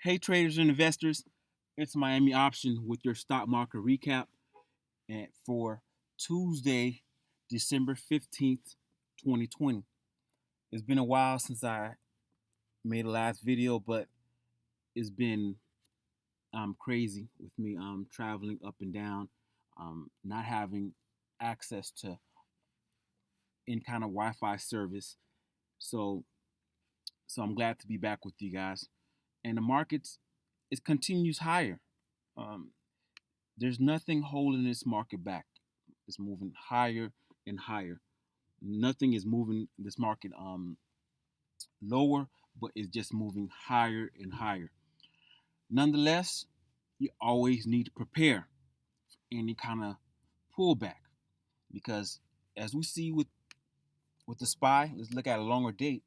Hey traders and investors, it's Miami Option with your stock market recap and for Tuesday, December 15th, 2020. It's been a while since I made a last video, but it's been crazy with me traveling up and down, not having access to any kind of Wi-Fi service. So so I'm glad to be back with you guys. And the markets, it continues higher. Um, There's nothing holding this market back. It's moving higher and higher. Nothing is moving this market lower, but it's just moving higher and higher. Nonetheless, you always need to prepare for any kind of pullback because as we see with the SPY, let's look at a longer date.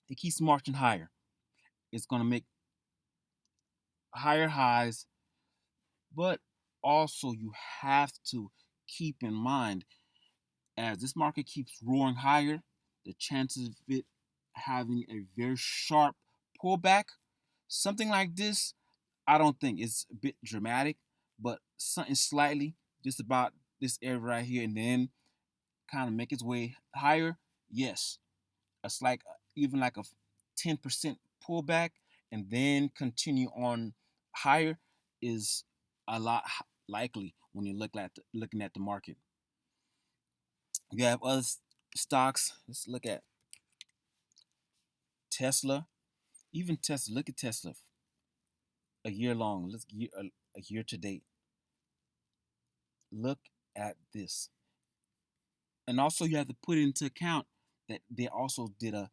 It keeps marching higher. It's going to make higher highs, but also you have to keep in mind as this market keeps roaring higher, the chances of it having a very sharp pullback, something like this, I don't think it's a bit dramatic, but something slightly just about this area right here, and then kind of make its way higher. Yes, it's like even like a 10% pullback, and then continue on higher is a lot likely when you looking at the market. You have other stocks. Let's look at Tesla. Even Tesla. Look at Tesla. A year long. A year to date. Look at this. And also you have to put into account that they also did a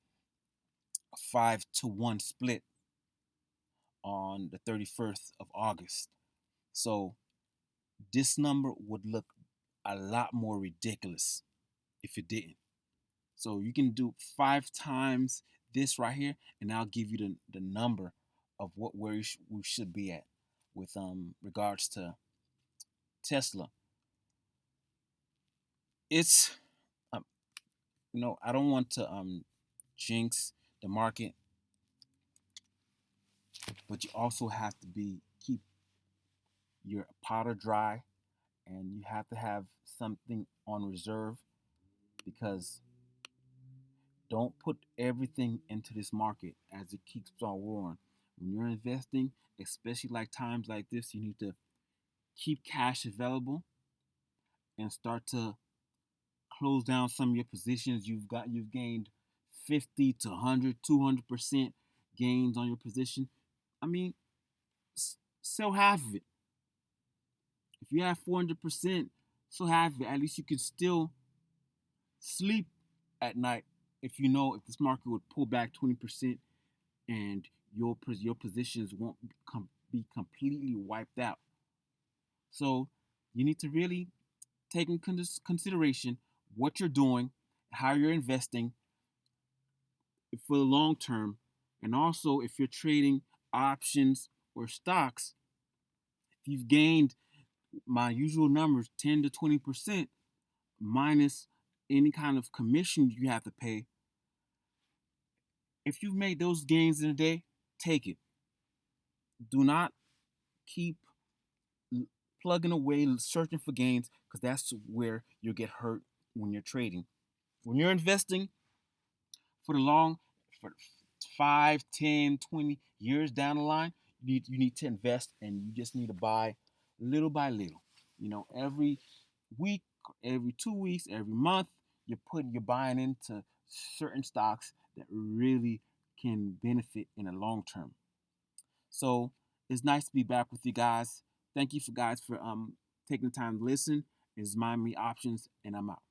5-to-1 split on the 31st of August. So this number would look a lot more ridiculous if it didn't. So you can do 5 times this right here, and I'll give you the number of where we should be at with regards to Tesla. It's um, I don't want to jinx the market, but you also have to keep your powder dry, and you have to have something on reserve because don't put everything into this market as it keeps on roaring. When you're investing, especially like times like this, you need to keep cash available and start to close down some of your positions. You've gained 50 to 100, 200% gains on your position. I mean, sell half of it. If you have 400%, sell half of it. At least you can still sleep at night if you know if this market would pull back 20% and your positions won't be completely wiped out. So you need to really take in consideration what you're doing, how you're investing for the long term, and also if you're trading options or stocks, if you've gained my usual numbers 10 to 20% minus any kind of commission you have to pay, if you've made those gains in a day, take it. Do not keep plugging away searching for gains because that's where you'll get hurt when you're trading. When you're investing for the for 5, 10, 20 years down the line, you need to invest and you just need to buy little by little. Every week, every 2 weeks, every month, you're buying into certain stocks that really can benefit in the long term. So it's nice to be back with you guys. Thank you for taking the time to listen. It's Miami Options, and I'm out.